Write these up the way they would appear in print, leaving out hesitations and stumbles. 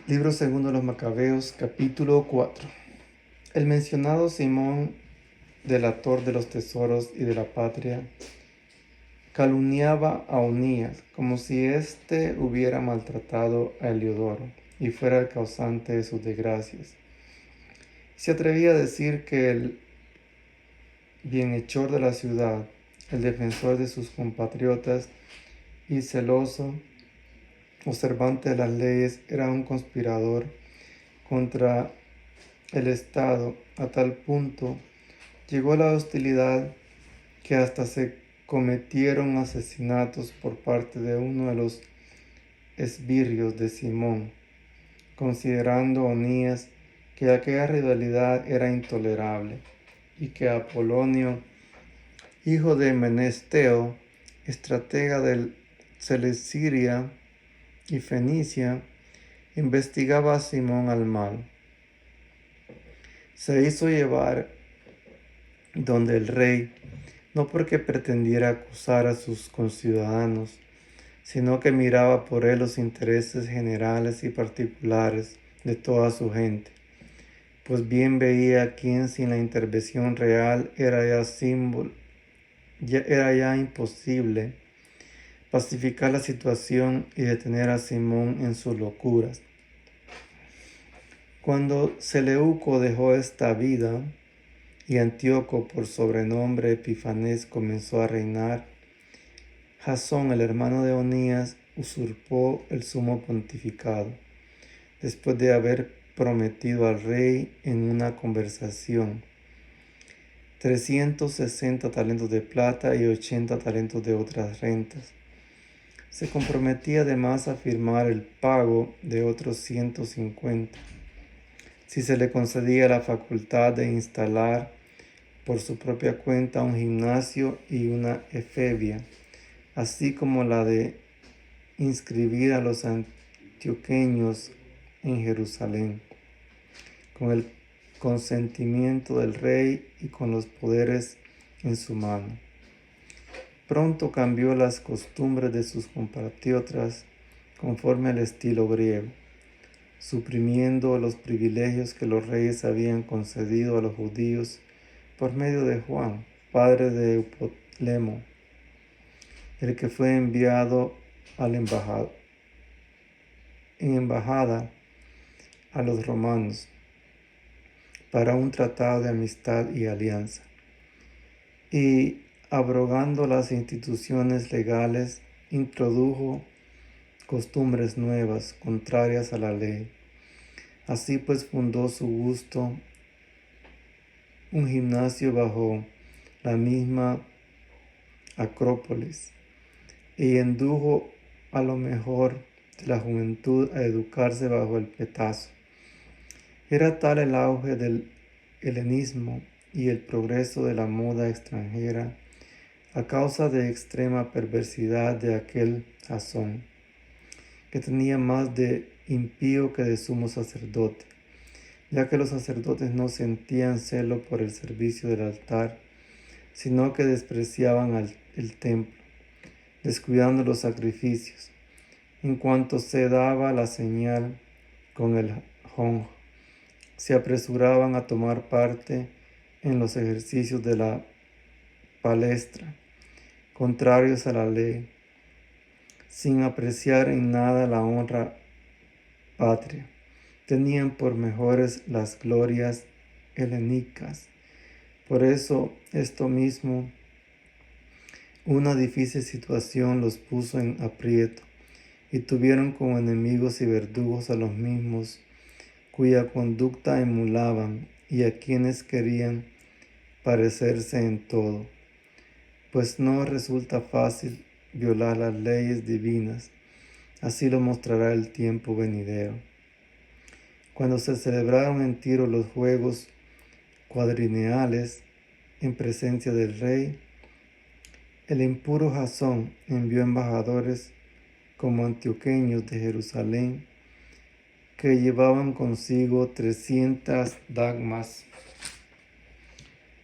Libro segundo de los Macabeos, capítulo 4. El mencionado Simón, delator de los tesoros y de la patria, calumniaba a Onías como si éste hubiera maltratado a Heliodoro y fuera el causante de sus desgracias. Se atrevía a decir que el bienhechor de la ciudad, el defensor de sus compatriotas y celoso observante de las leyes, era un conspirador contra el Estado. A tal punto llegó la hostilidad que hasta se cometieron asesinatos por parte de uno de los esbirrios de Simón, considerando Onías que aquella rivalidad era intolerable y que Apolonio, hijo de Menesteo, estratega de Celesiria y Fenicia, investigaba a Simón al mal. Se hizo llevar donde el rey, no porque pretendiera acusar a sus conciudadanos, sino que miraba por él los intereses generales y particulares de toda su gente, pues bien veía quién sin la intervención real era ya imposible pacificar la situación y detener a Simón en sus locuras. Cuando Seleuco dejó esta vida y Antíoco, por sobrenombre Epifanes, comenzó a reinar, Jasón, el hermano de Onías, usurpó el sumo pontificado, después de haber prometido al rey en una conversación 360 talentos de plata y 80 talentos de otras rentas. Se comprometía además a firmar el pago de otros 150, si se le concedía la facultad de instalar por su propia cuenta un gimnasio y una efebia, así como la de inscribir a los antioqueños en Jerusalén, con el consentimiento del rey y con los poderes en su mano. Pronto cambió las costumbres de sus compatriotas conforme al estilo griego, suprimiendo los privilegios que los reyes habían concedido a los judíos por medio de Juan, padre de Eupolemo, el que fue enviado en embajada a los romanos para un tratado de amistad y alianza, y abrogando las instituciones legales, introdujo costumbres nuevas contrarias a la ley. Así pues fundó su gusto un gimnasio bajo la misma Acrópolis y indujo a lo mejor de la juventud a educarse bajo el petazo. Era tal el auge del helenismo y el progreso de la moda extranjera a causa de extrema perversidad de aquel Jasón, que tenía más de impío que de sumo sacerdote, ya que los sacerdotes no sentían celo por el servicio del altar, sino que despreciaban el templo, descuidando los sacrificios. En cuanto se daba la señal con el jonjo, se apresuraban a tomar parte en los ejercicios de la palestra, contrarios a la ley, sin apreciar en nada la honra patria. Tenían por mejores las glorias helenísticas. Por eso, esto mismo, una difícil situación los puso en aprieto, y tuvieron como enemigos y verdugos a los mismos, cuya conducta emulaban, y a quienes querían parecerse en todo, pues no resulta fácil violar las leyes divinas. Así lo mostrará el tiempo venidero. Cuando se celebraron en Tiro los juegos cuadrienales en presencia del rey, el impuro Jasón envió embajadores como antioqueños de Jerusalén, que llevaban consigo 300 dracmas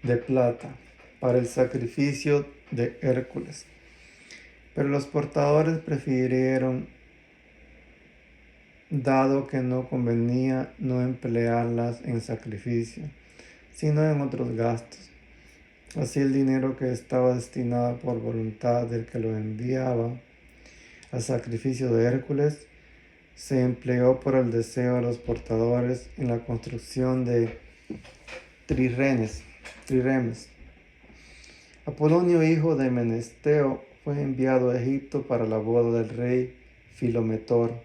de plata para el sacrificio de Hércules. Pero los portadores prefirieron dado que no convenía no emplearlas en sacrificio, sino en otros gastos. Así el dinero que estaba destinado por voluntad del que lo enviaba al sacrificio de Hércules se empleó por el deseo de los portadores en la construcción de triremes. Apolonio, hijo de Menesteo, fue enviado a Egipto para la boda del rey Filometor.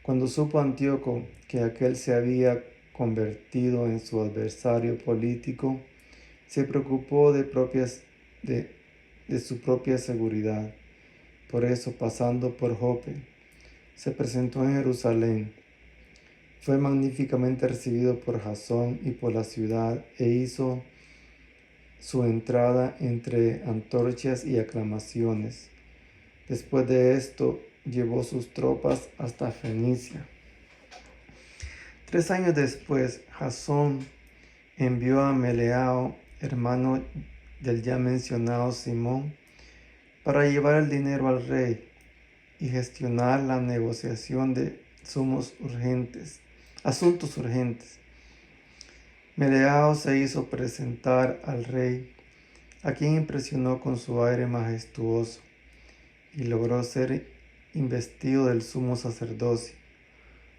Cuando supo Antíoco que aquel se había convertido en su adversario político, se preocupó de su propia seguridad. Por eso, pasando por Jope, se presentó en Jerusalén. Fue magníficamente recibido por Jasón y por la ciudad e hizo su entrada entre antorchas y aclamaciones. Después de esto, llevó sus tropas hasta Fenicia. 3 años después, Jasón envió a Melao, hermano del ya mencionado Simón, para llevar el dinero al rey y gestionar la negociación de asuntos urgentes. Melao se hizo presentar al rey, a quien impresionó con su aire majestuoso, y logró ser investido del sumo sacerdocio,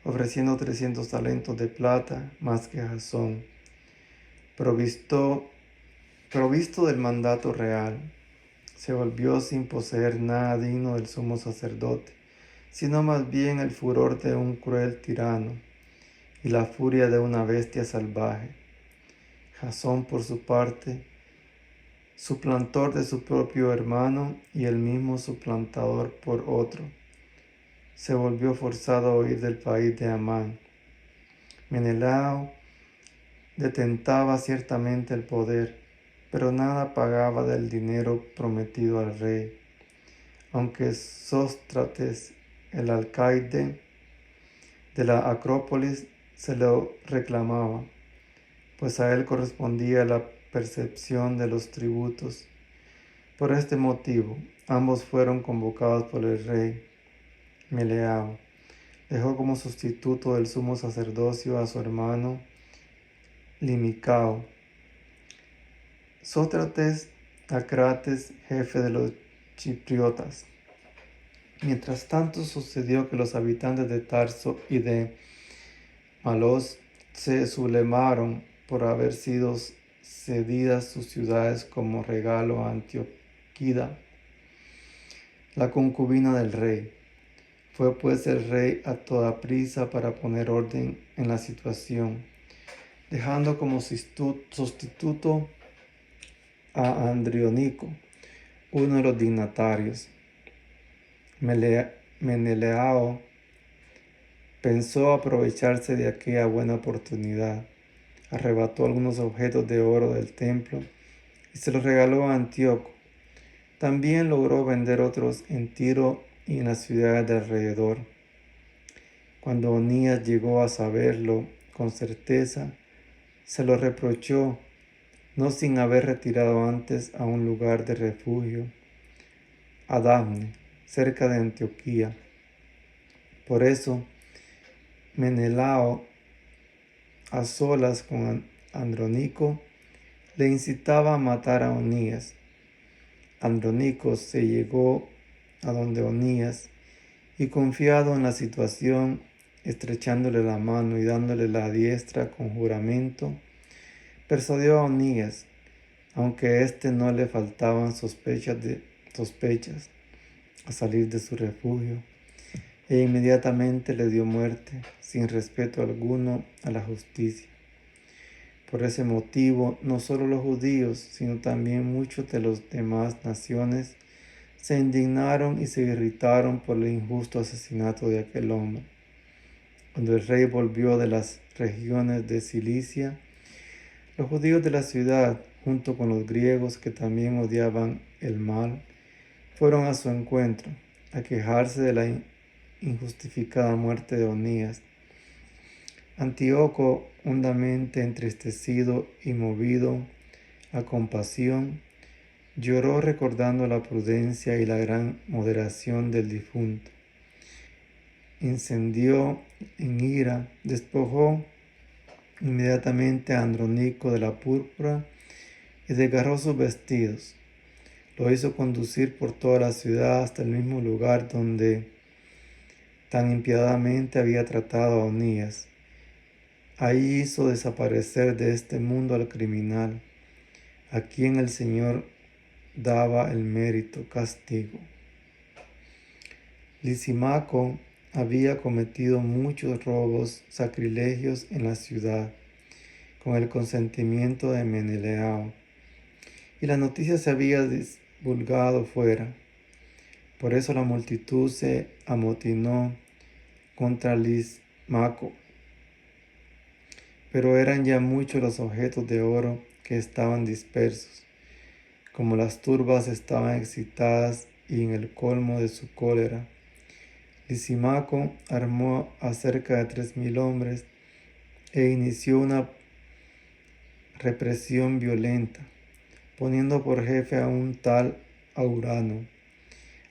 ofreciendo 300 talentos de plata más que Jasón, provisto del mandato real. Se volvió sin poseer nada digno del sumo sacerdote, sino más bien el furor de un cruel tirano y la furia de una bestia salvaje. Jasón, por su parte, suplantor de su propio hermano y el mismo suplantador por otro, se volvió forzado a huir del país de Amán. Menelao detentaba ciertamente el poder, pero nada pagaba del dinero prometido al rey, aunque Sóstrates, el alcaide de la Acrópolis, se lo reclamaba, pues a él correspondía la percepción de los tributos. Por este motivo, ambos fueron convocados por el rey. Melao dejó como sustituto del sumo sacerdocio a su hermano Limicao. Sóstrates a Crates, jefe de los chipriotas. Mientras tanto, sucedió que los habitantes de Tarso y de Malos se sublemaron por haber sido cedidas sus ciudades como regalo a Antioquida, la concubina del rey. Fue pues el rey a toda prisa para poner orden en la situación, dejando como sustituto a Andrionico, uno de los dignatarios. Menelao pensó aprovecharse de aquella buena oportunidad. Arrebató algunos objetos de oro del templo y se los regaló a Antíoco. También logró vender otros en Tiro y en las ciudades de alrededor. Cuando Onías llegó a saberlo con certeza, se lo reprochó, no sin haber retirado antes a un lugar de refugio, a Damne, cerca de Antioquía. Por eso, Menelao, a solas con Andrónico, le incitaba a matar a Onías. Andrónico se llegó a donde Onías y, confiado en la situación, estrechándole la mano y dándole la diestra con juramento, persuadió a Onías, aunque a éste no le faltaban sospechas, a salir de su refugio, e inmediatamente le dio muerte, sin respeto alguno a la justicia. Por ese motivo, no solo los judíos, sino también muchos de las demás naciones se indignaron y se irritaron por el injusto asesinato de aquel hombre. Cuando el rey volvió de las regiones de Cilicia, los judíos de la ciudad, junto con los griegos que también odiaban el mal, fueron a su encuentro, a quejarse de la injustificada muerte de Onías. Antíoco, hondamente entristecido y movido a compasión, lloró recordando la prudencia y la gran moderación del difunto. Incendió en ira, despojó inmediatamente a Andrónico de la púrpura y desgarró sus vestidos. Lo hizo conducir por toda la ciudad hasta el mismo lugar donde tan impiadosamente había tratado a Onías. Ahí hizo desaparecer de este mundo al criminal, a quien el Señor daba el mérito castigo. Lisímaco había cometido muchos robos, sacrilegios en la ciudad, con el consentimiento de Menelao, y la noticia se había divulgado fuera. Por eso la multitud se amotinó contra Lisímaco. Pero eran ya muchos los objetos de oro que estaban dispersos. Como las turbas estaban excitadas y en el colmo de su cólera, Lisímaco armó a cerca de 3,000 hombres e inició una represión violenta, poniendo por jefe a un tal Aurano,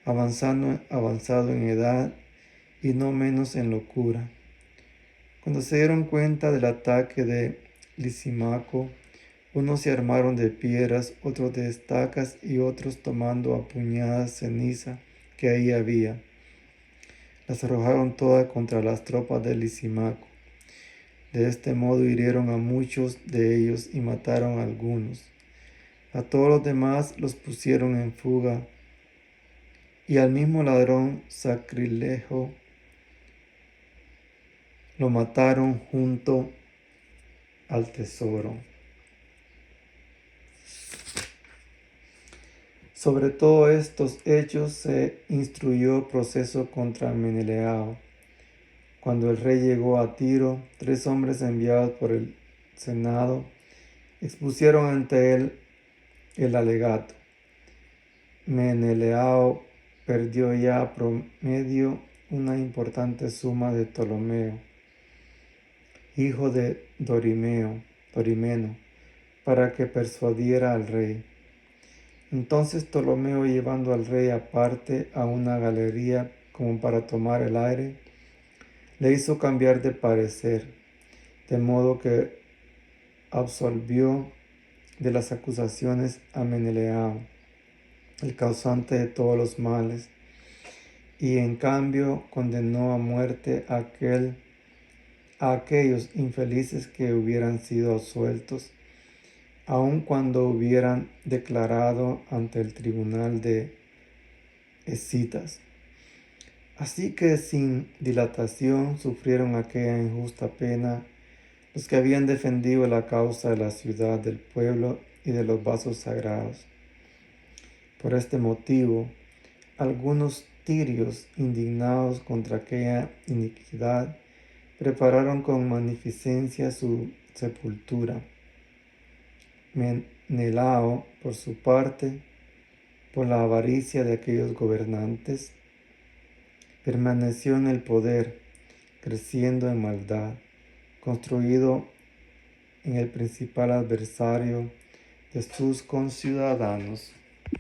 avanzado en edad y no menos en locura. Cuando se dieron cuenta del ataque de Lisímaco, unos se armaron de piedras, otros de estacas y otros tomando a puñadas ceniza que ahí había. Las arrojaron todas contra las tropas de Lisímaco. De este modo hirieron a muchos de ellos y mataron a algunos. A todos los demás los pusieron en fuga, y al mismo ladrón sacrilegio lo mataron junto al tesoro. Sobre todos estos hechos se instruyó proceso contra Menelao. Cuando el rey llegó a Tiro, 3 hombres enviados por el Senado expusieron ante él el alegato. Menelao perdió ya a promedio una importante suma de Ptolomeo, hijo de Dorimeno, para que persuadiera al rey. Entonces Ptolomeo, llevando al rey aparte a una galería como para tomar el aire, le hizo cambiar de parecer, de modo que absolvió de las acusaciones a Menelao, el causante de todos los males, y en cambio condenó a muerte a aquellos infelices que hubieran sido absueltos, aun cuando hubieran declarado ante el tribunal de escitas. Así que sin dilatación sufrieron aquella injusta pena los que habían defendido la causa de la ciudad, del pueblo y de los vasos sagrados. Por este motivo, algunos tirios, indignados contra aquella iniquidad, prepararon con magnificencia su sepultura. Menelao, por su parte, por la avaricia de aquellos gobernantes, permaneció en el poder, creciendo en maldad, construido en el principal adversario de sus conciudadanos.